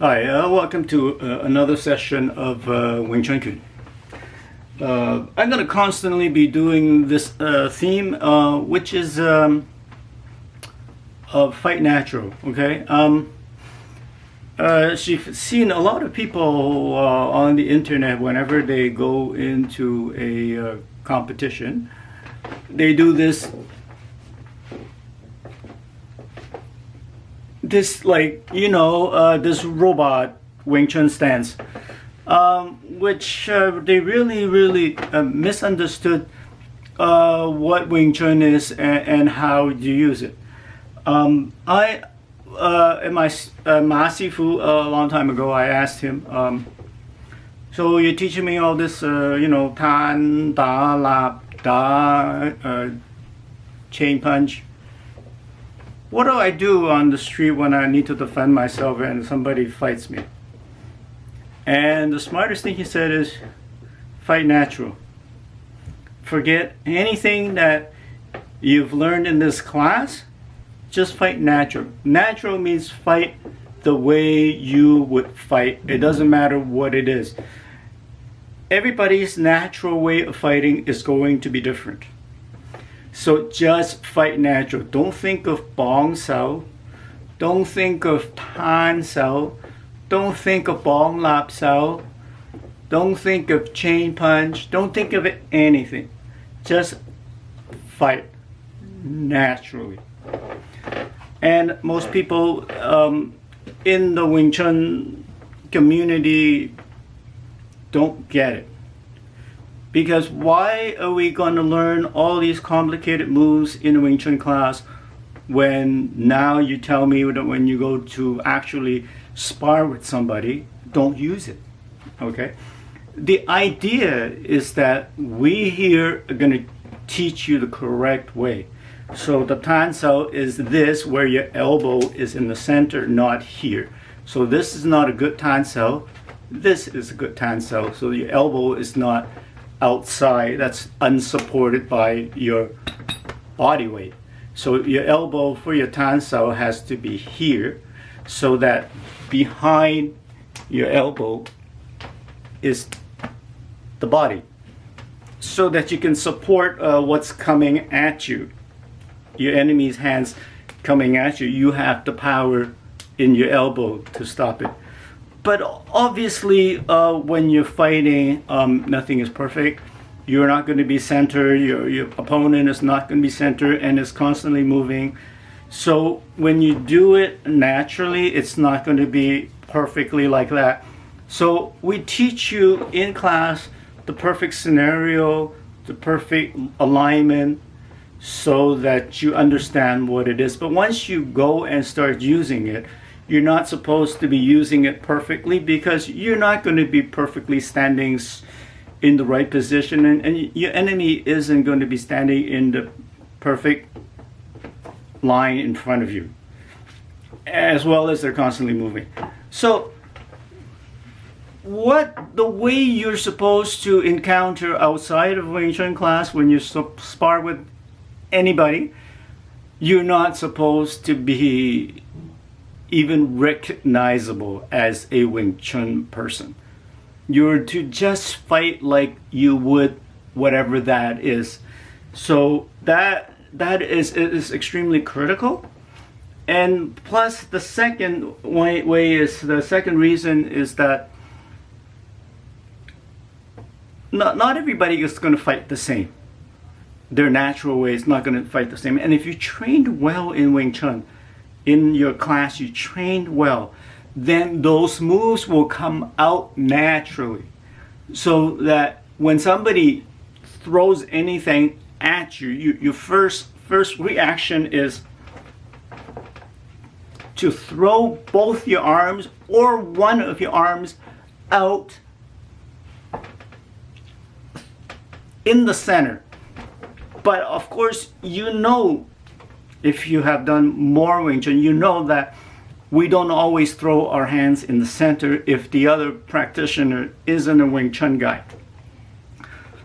Hi, welcome to another session of Wing Chun. I'm going to constantly be doing this theme, which is fight natural. Okay, she's seen a lot of people on the internet whenever they go into a competition. They do this this robot Wing Chun stance, which they really misunderstood what Wing Chun is and how you use it. I in my Ma Sifu a long time ago, I asked him, so you're teaching me all this, tan, da, lap, da, chain punch. What do I do on the street when I need to defend myself and somebody fights me? And the smartest thing he said is, fight natural. Forget anything that you've learned in this class, just fight natural. Natural means fight the way you would fight. It doesn't matter what it is. Everybody's natural way of fighting is going to be different. So just fight natural. Don't think of bong sao. Don't think of tan sao. Don't think of bong lap sao. Don't think of chain punch. Don't think of anything. Just fight naturally. And most people in the Wing Chun community don't get it. Because why are we going to learn all these complicated moves in a Wing Chun class when now you tell me that when you go to actually spar with somebody, don't use it, okay? The idea is that we here are going to teach you the correct way. So the tan sao is this, where your elbow is in the center, not here. So this is not a good tan sao. This is a good tan sao. So your elbow is not outside, that's unsupported by your body weight. So your elbow for your tan sao has to be here, so that behind your elbow is the body, so that you can support what's coming at you. Your enemy's hands coming at you, you have the power in your elbow to stop it. But obviously, when you're fighting, nothing is perfect. You're not going to be centered. Your opponent is not going to be centered and is constantly moving. So when you do it naturally, it's not going to be perfectly like that. So we teach you in class the perfect scenario, the perfect alignment, so that you understand what it is. But once you go and start using it, you're not supposed to be using it perfectly, because you're not going to be perfectly standing in the right position, and your enemy isn't going to be standing in the perfect line in front of you, as well as they're constantly moving. So the way you're supposed to encounter outside of Wing Chun class when you spar with anybody, you're not supposed to be even recognizable as a Wing Chun person. You're to just fight like you would whatever that is. So that is extremely critical. And plus the second reason is that not everybody is going to fight the same. Their natural way is not going to fight the same. And if you trained well in Wing Chun, in your class you trained well, then those moves will come out naturally. So that when somebody throws anything at you, your first reaction is to throw both your arms or one of your arms out in the center. But of course, if you have done more Wing Chun, you know that we don't always throw our hands in the center if the other practitioner isn't a Wing Chun guy.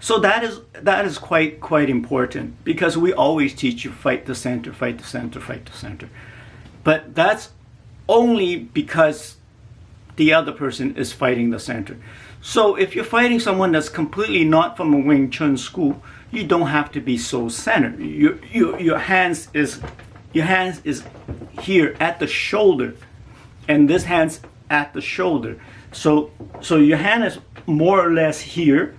So that is quite important, because we always teach you fight the center, fight the center, fight the center. But that's only because the other person is fighting the center. So if you're fighting someone that's completely not from a Wing Chun school, you don't have to be so centered. Your hands is here at the shoulder, and this hand's at the shoulder. So your hand is more or less here.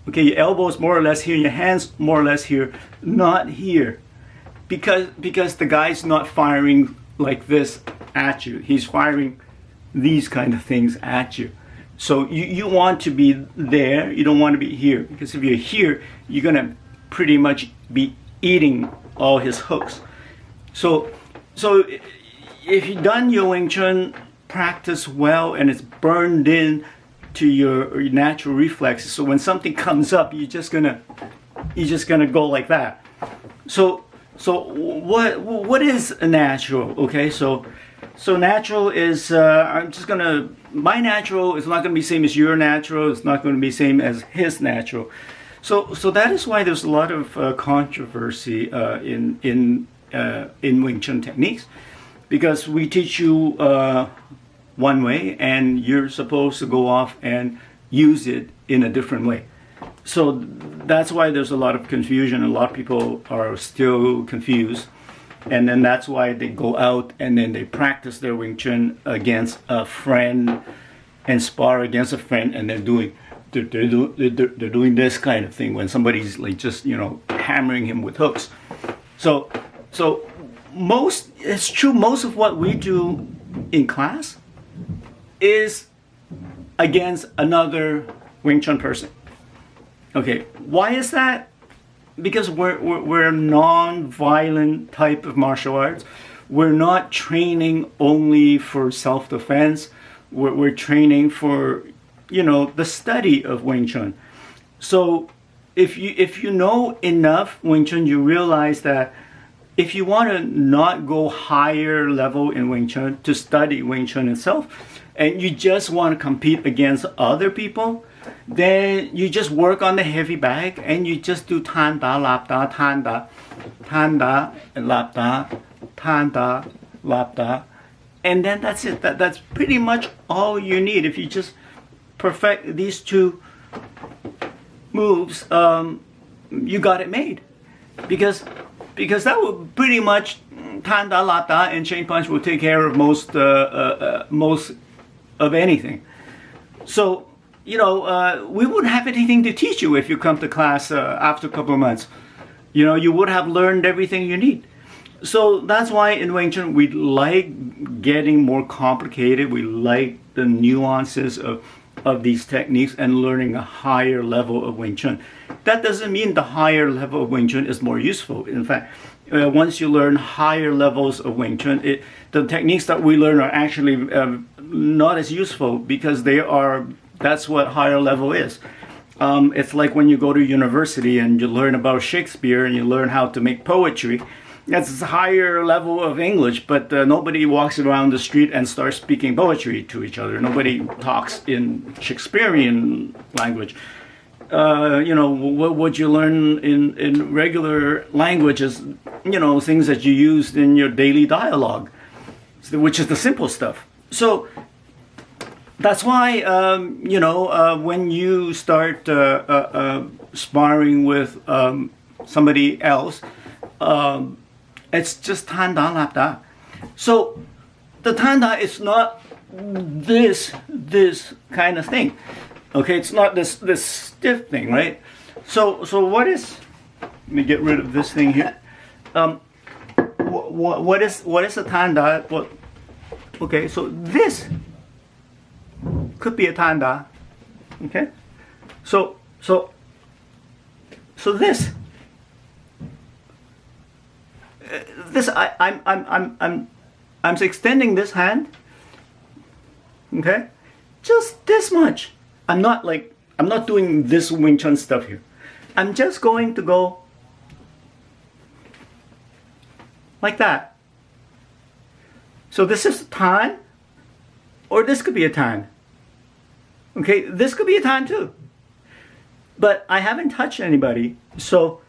Okay, your elbow is more or less here, your hands more or less here, not here. Because the guy's not firing like this at you. He's firing these kind of things at you. So you want to be there, you don't want to be here. Because if you're here, you're going to pretty much be eating all his hooks. So if you've done your Wing Chun practice well and it's burned in to your natural reflexes, so when something comes up, you're just gonna go like that. So what is natural? Okay, so natural is my natural is not gonna be same as your natural. It's not gonna be same as his natural. So that is why there's a lot of controversy in Wing Chun techniques, because we teach you one way and you're supposed to go off and use it in a different way. So that's why there's a lot of confusion. A lot of people are still confused, and then that's why they go out and then they practice their Wing Chun against a friend and spar against a friend, and they're doing this kind of thing when somebody's like just hammering him with hooks. So it's true, most of what we do in class is against another Wing Chun person. Okay, why is that? Because we're a non-violent type of martial arts. We're not training only for self-defense. We're training for the study of Wing Chun. So if you know enough Wing Chun, you realize that if you want to not go higher level in Wing Chun, to study Wing Chun itself, and you just want to compete against other people, then you just work on the heavy bag and you just do tan da, lap da, tan da, and lap da, tan da, lap da, and then that's it. That's pretty much all you need. If you just perfect these two moves, you got it made. Because that will pretty much, tan da, lap da, and chain punch will take care of most of anything. So we wouldn't have anything to teach you if you come to class after a couple of months. You would have learned everything you need. So that's why in Wing Chun we like getting more complicated. We like the nuances of these techniques and learning a higher level of Wing Chun. That doesn't mean the higher level of Wing Chun is more useful. In fact, once you learn higher levels of Wing Chun, the techniques that we learn are actually not as useful, because that's what higher level is. It's like when you go to university and you learn about Shakespeare and you learn how to make poetry. That's a higher level of English, but nobody walks around the street and starts speaking poetry to each other. Nobody talks in Shakespearean language. What you learn in regular languages, things that you use in your daily dialogue, which is the simple stuff. So that's why, when you start sparring with somebody else, it's just tan da, lap da. So the tan da is not this kind of thing. Okay, it's not this stiff thing, right? So what is? Let me get rid of this thing here. What is a tan da? Okay, so this could be a tan da. Okay, so this. I'm extending this hand. Okay, just this much. I'm not doing this Wing Chun stuff here. I'm just going to go like that. So this is a tan, or this could be a tan. Okay, this could be a tan too. But I haven't touched anybody, so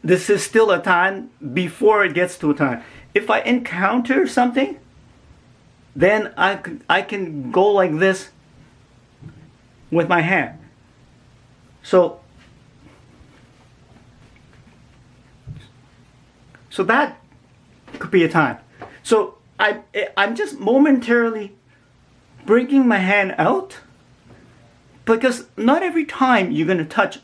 this is still a tan before it gets to a tan. If I encounter something, then I can go like this with my hand. So that could be a time. So I'm just momentarily bringing my hand out, because not every time you're going to touch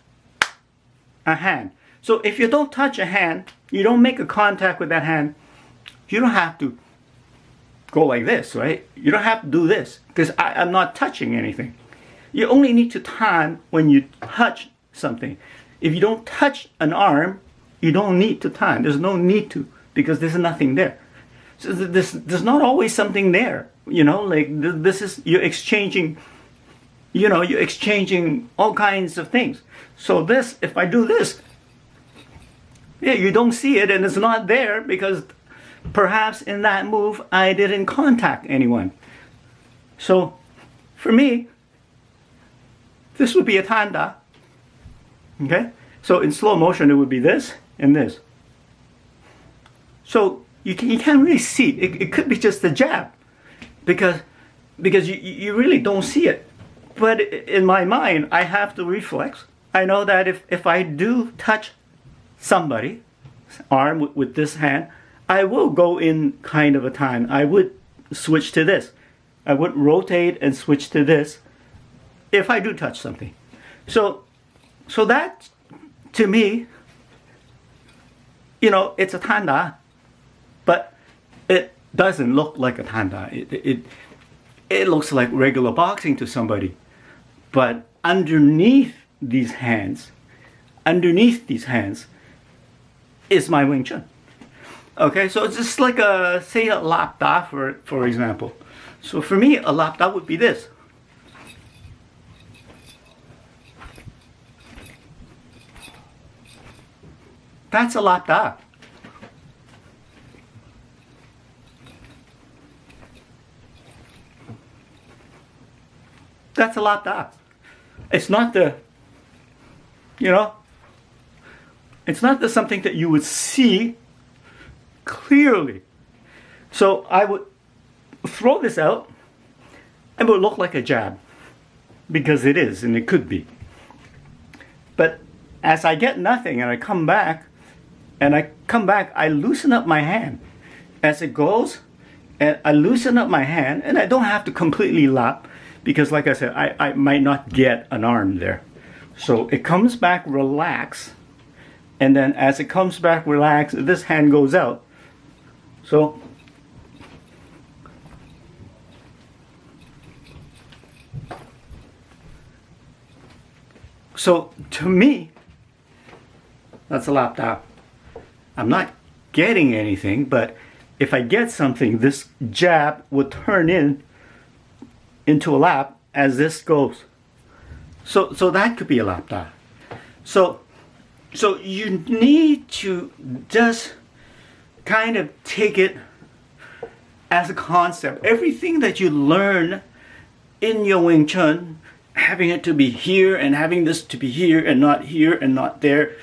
a hand. So if you don't touch a hand, you don't make a contact with that hand, you don't have to go like this, right? You don't have to do this, because I'm not touching anything. You only need to time when you touch something. If you don't touch an arm, you don't need to time. There's no need to, because there's nothing there. So there's not always something there, you know, like this is, you're exchanging, you know, you're exchanging all kinds of things. So this, if I do this, yeah, you don't see it and it's not there because perhaps in that move I didn't contact anyone. So for me, this would be a tanda. Okay? So in slow motion it would be this and this. So you can't really see. It could be just a jab because you really don't see it. But in my mind, I have the reflex. I know that if I do touch somebody's arm with this hand, I will go in kind of a time. I would switch to this. I would rotate and switch to this if I do touch something. So that, to me, you know, it's a tanda, but it doesn't look like a tanda. It looks like regular boxing to somebody. But underneath these hands is my Wing Chun. Okay, so it's just like say a lap da, for example. So for me, a lap da would be this. That's a lap da. That's a lap da. It's not the, you know, it's not the something that you would see clearly. So I would throw this out and it would look like a jab, because it is and it could be. But as I get nothing and I come back, I loosen up my hand as it goes, and I loosen up my hand, and I don't have to completely lap, because like I said, I might not get an arm there. So it comes back relaxed, and then as it comes back relaxed, this hand goes out. So to me, that's a lap da. I'm not getting anything, but if I get something, this jab would turn into a lap as this goes. So that could be a lap da. So you need to just kind of take it as a concept. Everything that you learn in your Wing Chun, having it to be here and having this to be here and not there,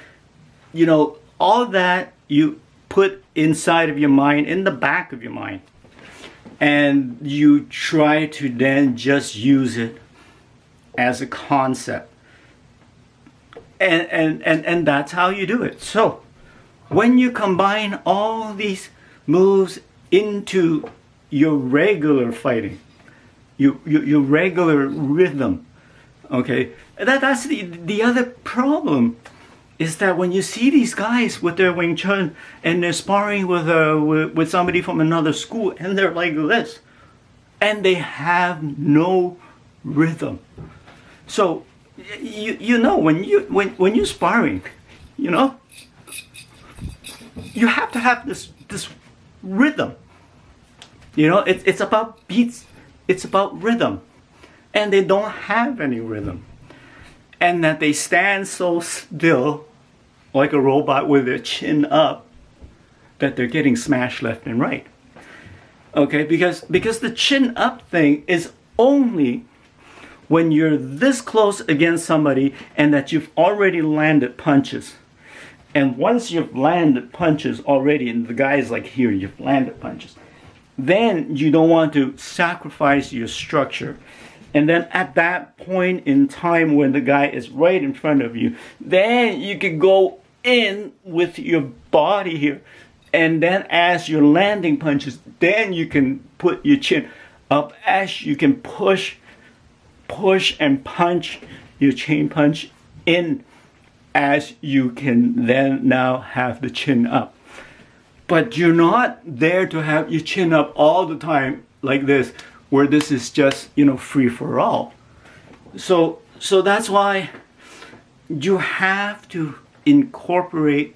you know, all that you put inside of your mind, in the back of your mind, and you try to then just use it as a concept, and that's how you do it. So when you combine all these moves into your regular fighting, your regular rhythm, okay, that's the other problem, is that when you see these guys with their Wing Chun and they're sparring with somebody from another school and they're like this, and they have no rhythm. So you know, when you're sparring, you know, you have to have this rhythm. You know, it's about beats, it's about rhythm, and they don't have any rhythm, and that they stand so still, like a robot with their chin up, that they're getting smashed left and right. Okay, because the chin up thing is only when you're this close against somebody and that you've already landed punches. And once you've landed punches already, and the guy's like here, you've landed punches, then you don't want to sacrifice your structure. And then at that point in time when the guy is right in front of you, then you can go in with your body here. And then as your landing punches, then you can put your chin up as you can push and punch your chain punch in as you can then now have the chin up. But you're not there to have your chin up all the time like this, where this is just, free for all. So that's why you have to incorporate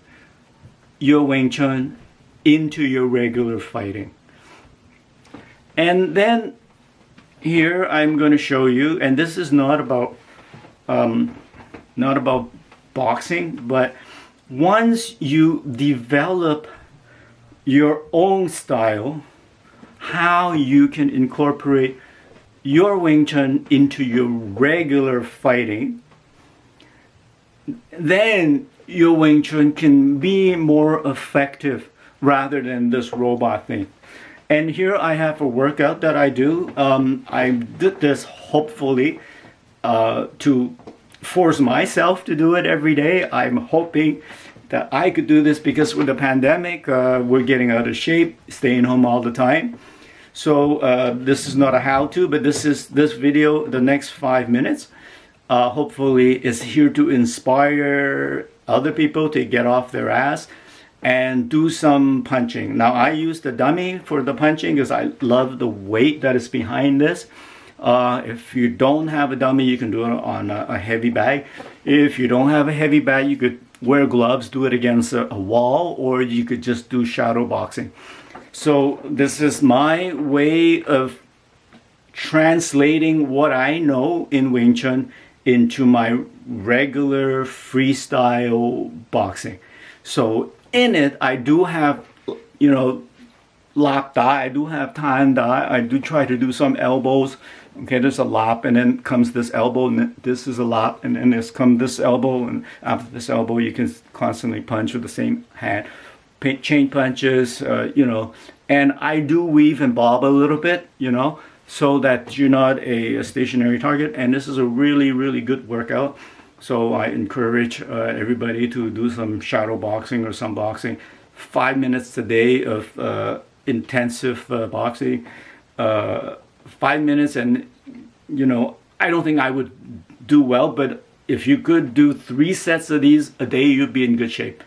your Wing Chun into your regular fighting. And then here I'm going to show you, and this is not about boxing, but once you develop your own style, how you can incorporate your Wing Chun into your regular fighting, then your Wing Chun can be more effective rather than this robot thing. And here I have a workout that I do. I did this hopefully to force myself to do it every day. I'm hoping that I could do this because with the pandemic, we're getting out of shape, staying home all the time. So this is not a how-to, but this video, the next 5 minutes, hopefully is here to inspire other people to get off their ass and do some punching. Now I use the dummy for the punching because I love the weight that is behind this. If you don't have a dummy, you can do it on a heavy bag. If you don't have a heavy bag, you could wear gloves, do it against a wall, or you could just do shadow boxing. So this is my way of translating what I know in Wing Chun into my regular freestyle boxing. So in it, I do have, lap dai, I do have tan dai, I do try to do some elbows. Okay, there's a lap, and then comes this elbow, and this is a lap, and then there's come this elbow, and after this elbow, you can constantly punch with the same hand. Chain punches, and I do weave and bob a little bit, so that you're not a stationary target. And this is a really, really good workout. So I encourage everybody to do some shadow boxing or some boxing. 5 minutes a day of intensive boxing. 5 minutes, and I don't think I would do well, but if you could do 3 sets of these a day, you'd be in good shape.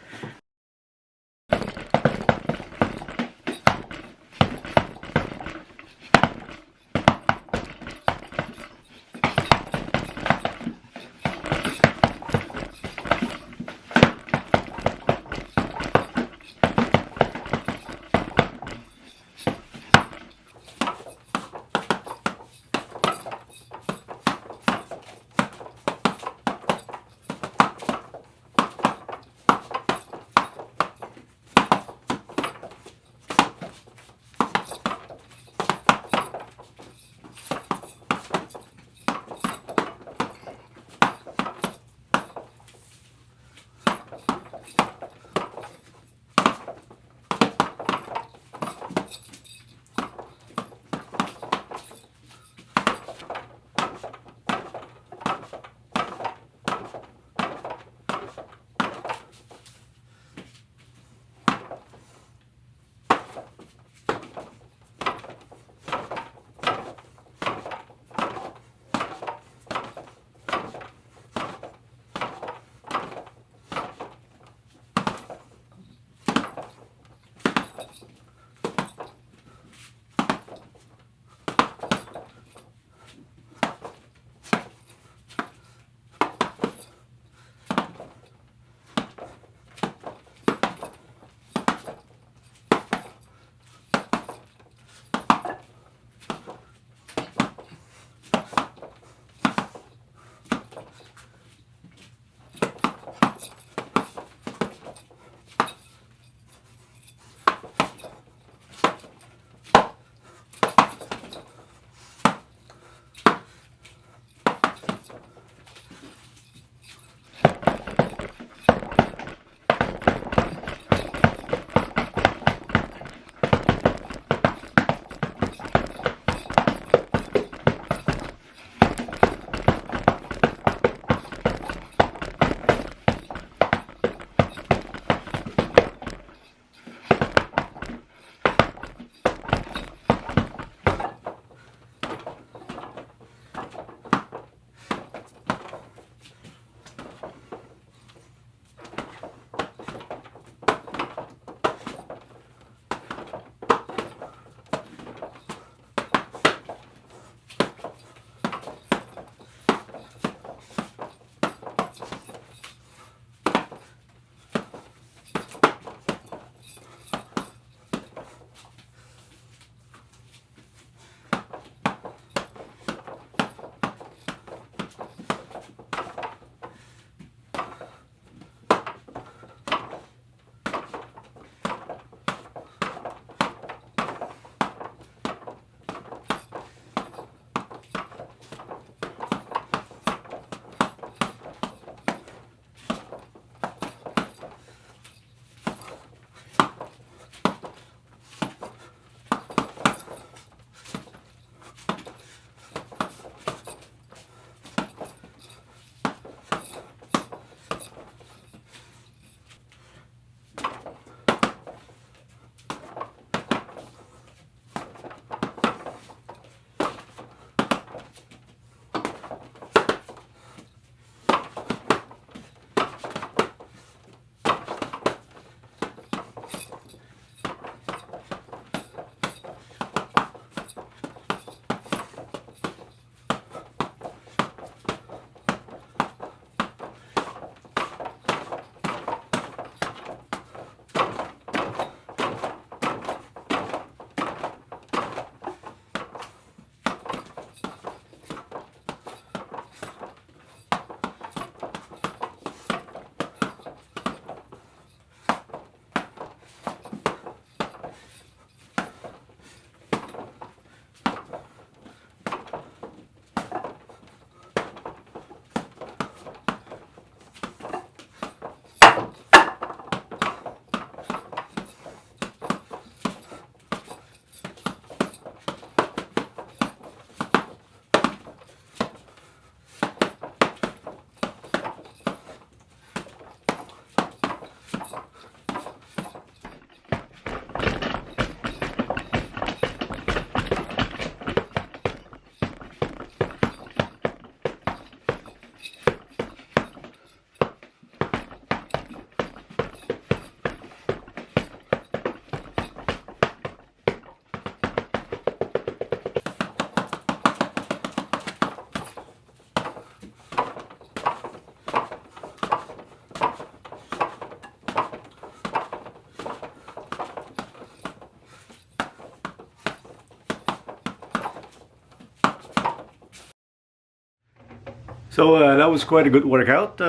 So that was quite a good workout.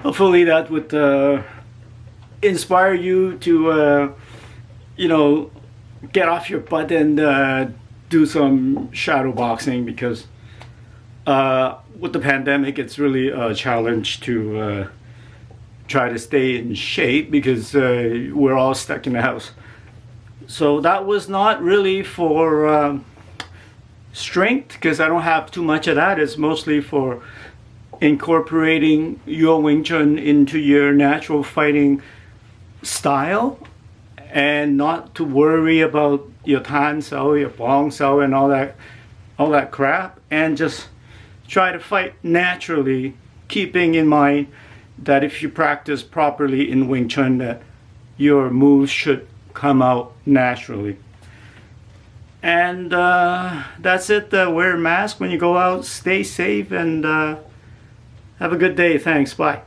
Hopefully that would inspire you to, you know, get off your butt and do some shadow boxing, because with the pandemic, it's really a challenge to try to stay in shape, because we're all stuck in the house. So that was not really for strength, because I don't have too much of that. It's mostly for incorporating your Wing Chun into your natural fighting style, and not to worry about your tan sao, your bong sao, and all that crap, and just try to fight naturally, keeping in mind that if you practice properly in Wing Chun, that your moves should come out naturally. And that's it. Wear a mask when you go out, stay safe, and have a good day. Thanks. Bye.